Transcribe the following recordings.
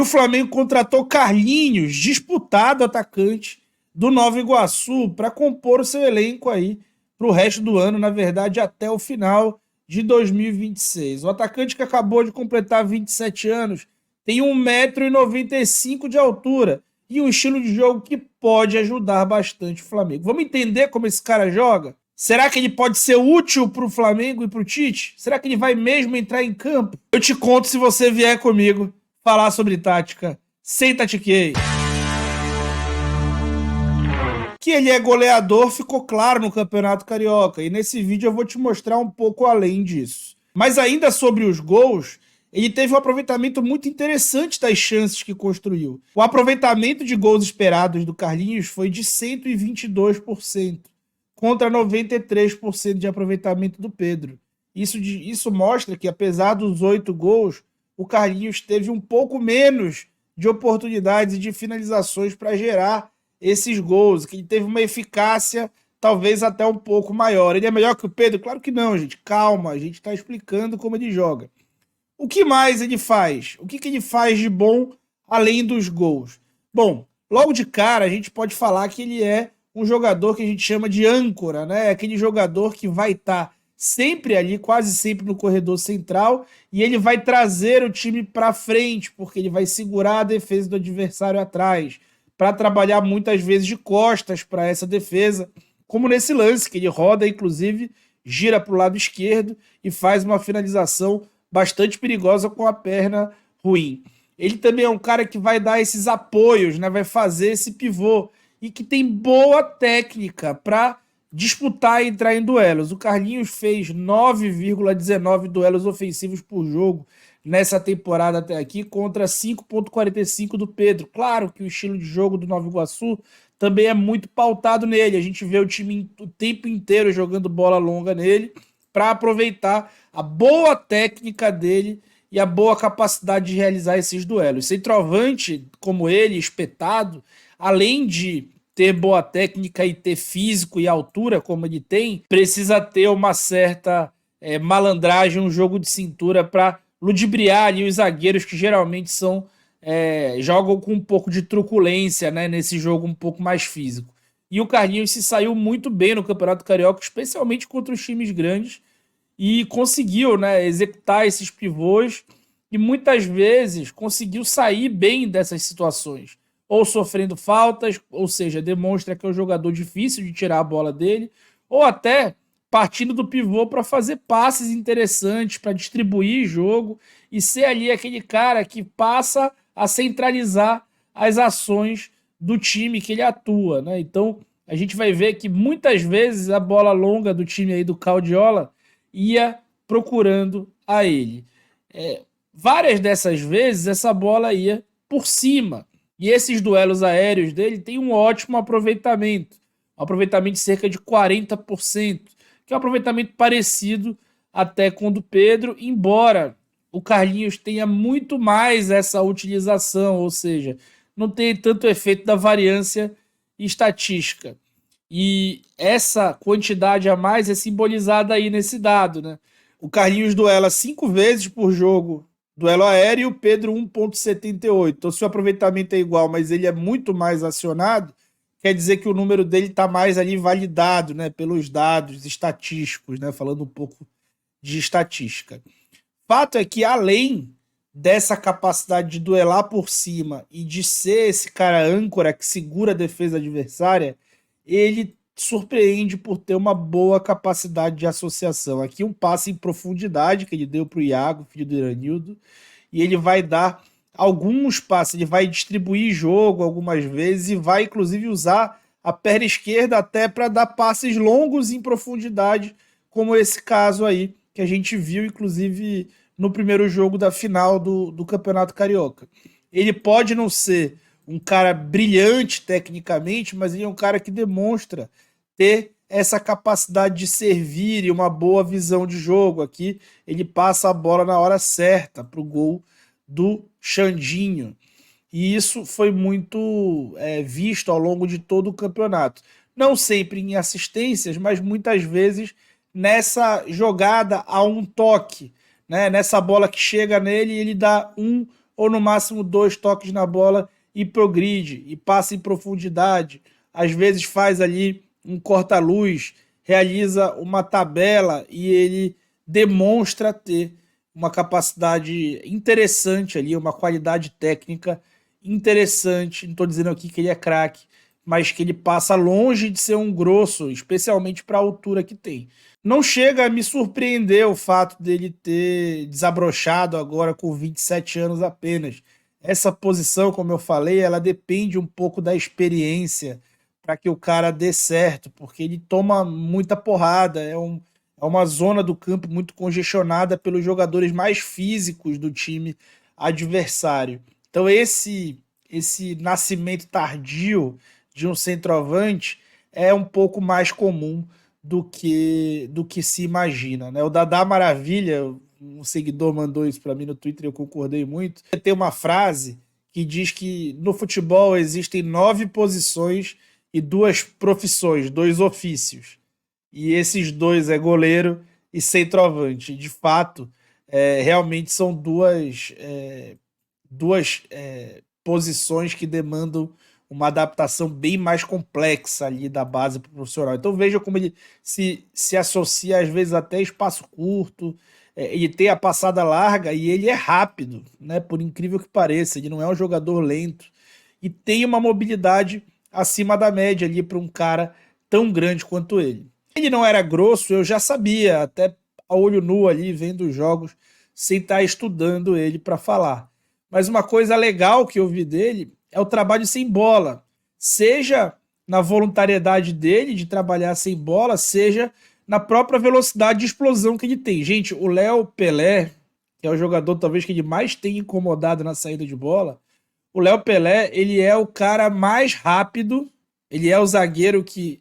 O Flamengo contratou Carlinhos, disputado atacante do Nova Iguaçu, para compor o seu elenco aí para o resto do ano, na verdade, até o final de 2026. O atacante que acabou de completar 27 anos tem 1,95 m de altura e um estilo de jogo que pode ajudar bastante o Flamengo. Vamos entender como esse cara joga? Será que ele pode ser útil para o Flamengo e para o Tite? Será que ele vai mesmo entrar em campo? Eu te conto se você vier comigo falar sobre tática sem tatiquei. Que ele é goleador ficou claro no Campeonato Carioca, e nesse vídeo eu vou te mostrar um pouco além disso. Mas ainda sobre os gols, ele teve um aproveitamento muito interessante das chances que construiu. O aproveitamento de gols esperados do Carlinhos foi de 122%, contra 93% de aproveitamento do Pedro. Isso mostra que, apesar dos 8 gols, o Carlinhos teve um pouco menos de oportunidades e de finalizações para gerar esses gols, que ele teve uma eficácia talvez até um pouco maior. Ele é melhor que o Pedro? Claro que não, gente. Calma, a gente está explicando como ele joga. O que mais ele faz? O que ele faz de bom além dos gols? Bom, logo de cara a gente pode falar que ele é um jogador que a gente chama de âncora, né? Aquele jogador que vai estar sempre ali, quase sempre no corredor central, e ele vai trazer o time para frente, porque ele vai segurar a defesa do adversário atrás, para trabalhar muitas vezes de costas para essa defesa, como nesse lance, que ele roda, inclusive, gira para o lado esquerdo e faz uma finalização bastante perigosa com a perna ruim. Ele também é um cara que vai dar esses apoios, né? Vai fazer esse pivô, e que tem boa técnica para disputar e entrar em duelos. O Carlinhos fez 9,19 duelos ofensivos por jogo nessa temporada até aqui, contra 5,45 do Pedro. Claro que o estilo de jogo do Nova Iguaçu também é muito pautado nele. A gente vê o time o tempo inteiro jogando bola longa nele, para aproveitar a boa técnica dele e a boa capacidade de realizar esses duelos. Centroavante como ele, espetado, além de ter boa técnica e ter físico e altura como ele tem, precisa ter uma certa malandragem, um jogo de cintura para ludibriar ali os zagueiros, que geralmente jogam com um pouco de truculência, né, nesse jogo um pouco mais físico. E o Carlinhos se saiu muito bem no Campeonato Carioca, especialmente contra os times grandes, e conseguiu, né, executar esses pivôs e muitas vezes conseguiu sair bem dessas situações, ou sofrendo faltas, ou seja, demonstra que é um jogador difícil de tirar a bola dele, ou até partindo do pivô para fazer passes interessantes, para distribuir jogo e ser ali aquele cara que passa a centralizar as ações do time que ele atua, né? Então a gente vai ver que muitas vezes a bola longa do time aí do Caldiola ia procurando a ele. Várias dessas vezes essa bola ia por cima, e esses duelos aéreos dele têm um ótimo aproveitamento, um aproveitamento de cerca de 40%, que é um aproveitamento parecido até com o do Pedro, embora o Carlinhos tenha muito mais essa utilização, ou seja, não tem tanto efeito da variância estatística. E essa quantidade a mais é simbolizada aí nesse dado, né? O Carlinhos duela 5 vezes por jogo, duelo aéreo, e o Pedro 1,78. Então, se o aproveitamento é igual, mas ele é muito mais acionado, quer dizer que o número dele está mais ali validado, né, pelos dados estatísticos, né, falando um pouco de estatística. Fato é que, além dessa capacidade de duelar por cima e de ser esse cara âncora que segura a defesa adversária, ele surpreende por ter uma boa capacidade de associação. Aqui um passe em profundidade que ele deu para o Iago, filho do Iranildo, e ele vai dar alguns passes, ele vai distribuir jogo algumas vezes e vai inclusive usar a perna esquerda até para dar passes longos em profundidade, como esse caso aí que a gente viu inclusive no primeiro jogo da final do Campeonato Carioca. Ele pode não ser um cara brilhante tecnicamente, mas ele é um cara que demonstra ter essa capacidade de servir e uma boa visão de jogo. Aqui ele passa a bola na hora certa para o gol do Xandinho. E isso foi muito visto ao longo de todo o campeonato. Não sempre em assistências, mas muitas vezes nessa jogada a um toque, né? Nessa bola que chega nele e ele dá um ou no máximo 2 toques na bola e progride, e passa em profundidade. Às vezes faz ali um corta-luz, realiza uma tabela e ele demonstra ter uma capacidade interessante ali, uma qualidade técnica interessante. Não estou dizendo aqui que ele é craque, mas que ele passa longe de ser um grosso, especialmente para a altura que tem. Não chega a me surpreender o fato dele ter desabrochado agora com 27 anos apenas. Essa posição, como eu falei, ela depende um pouco da experiência para que o cara dê certo, porque ele toma muita porrada, é uma zona do campo muito congestionada pelos jogadores mais físicos do time adversário. Então esse nascimento tardio de um centroavante é um pouco mais comum do que se imagina, né? O Dadá Maravilha, um seguidor mandou isso para mim no Twitter e eu concordei muito. Tem uma frase que diz que no futebol existem 9 posições e 2 profissões, 2 ofícios. E esses 2 é goleiro e centroavante. De fato, realmente são duas posições que demandam uma adaptação bem mais complexa ali da base para o profissional. Então veja como ele se associa às vezes até espaço curto, ele tem a passada larga e ele é rápido, né? Por incrível que pareça, ele não é um jogador lento e tem uma mobilidade acima da média ali para um cara tão grande quanto ele. Ele não era grosso, eu já sabia, até a olho nu ali, vendo os jogos, sem estar estudando ele para falar. Mas uma coisa legal que eu vi dele é o trabalho sem bola. Seja na voluntariedade dele de trabalhar sem bola, seja na própria velocidade de explosão que ele tem. Gente, o Léo Pelé, que é o jogador talvez que ele mais tem incomodado na saída de bola, o Léo Pelé, ele é o cara mais rápido, ele é o zagueiro que,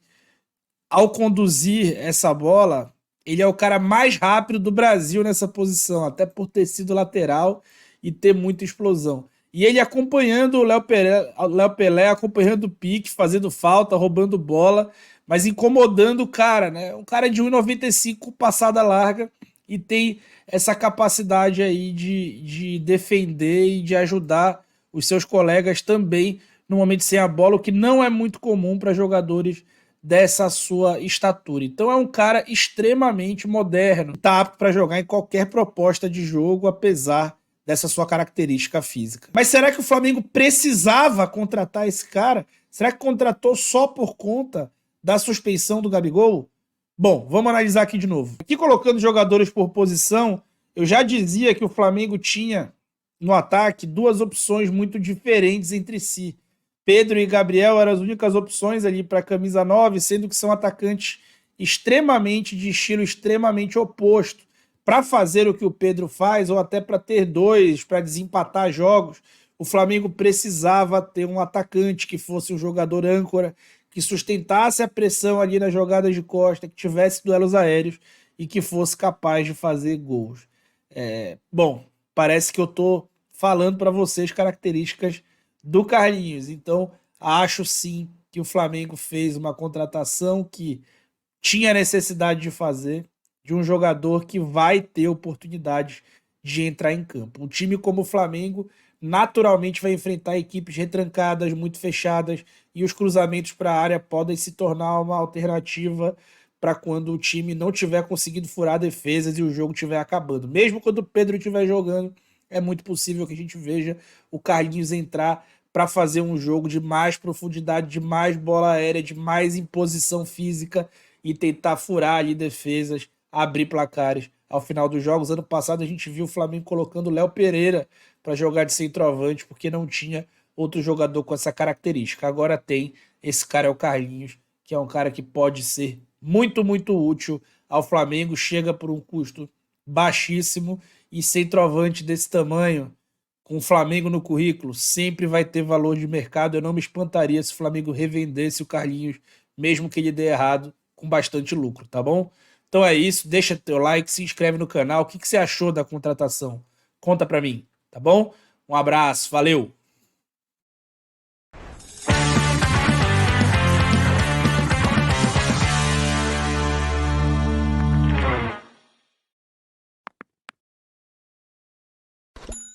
ao conduzir essa bola, ele é o cara mais rápido do Brasil nessa posição, até por ter sido lateral e ter muita explosão. E ele acompanhando o Léo Pelé, acompanhando o pique, fazendo falta, roubando bola, mas incomodando o cara, né? Um cara de 1,95 passada larga e tem essa capacidade aí de defender e de ajudar os seus colegas também no momento sem a bola, o que não é muito comum para jogadores dessa sua estatura. Então é um cara extremamente moderno, tá apto para jogar em qualquer proposta de jogo, apesar dessa sua característica física. Mas será que o Flamengo precisava contratar esse cara? Será que contratou só por conta da suspeição do Gabigol? Bom, vamos analisar aqui de novo. Aqui colocando jogadores por posição, eu já dizia que o Flamengo tinha no ataque 2 opções muito diferentes entre si. Pedro e Gabriel eram as únicas opções ali para a camisa 9, sendo que são atacantes de estilo extremamente oposto. Para fazer o que o Pedro faz, ou até para ter 2, para desempatar jogos, o Flamengo precisava ter um atacante que fosse um jogador âncora, que sustentasse a pressão ali nas jogadas de costa, que tivesse duelos aéreos e que fosse capaz de fazer gols. Bom, parece que eu estou falando para vocês características do Carlinhos. Então, acho sim que o Flamengo fez uma contratação que tinha necessidade de fazer, de um jogador que vai ter oportunidades de entrar em campo. Um time como o Flamengo naturalmente vai enfrentar equipes retrancadas, muito fechadas, e os cruzamentos para a área podem se tornar uma alternativa para quando o time não tiver conseguido furar defesas e o jogo estiver acabando. Mesmo quando o Pedro estiver jogando, é muito possível que a gente veja o Carlinhos entrar para fazer um jogo de mais profundidade, de mais bola aérea, de mais imposição física e tentar furar ali defesas, abrir placares ao final dos jogos. Ano passado a gente viu o Flamengo colocando o Léo Pereira para jogar de centroavante, porque não tinha outro jogador com essa característica. Agora tem, esse cara é o Carlinhos, que é um cara que pode ser muito, muito útil ao Flamengo, chega por um custo baixíssimo e centroavante desse tamanho, com o Flamengo no currículo, sempre vai ter valor de mercado. Eu não me espantaria se o Flamengo revendesse o Carlinhos, mesmo que ele dê errado, com bastante lucro, tá bom? Então é isso, deixa teu like, se inscreve no canal. O que você achou da contratação? Conta pra mim, tá bom? Um abraço, valeu!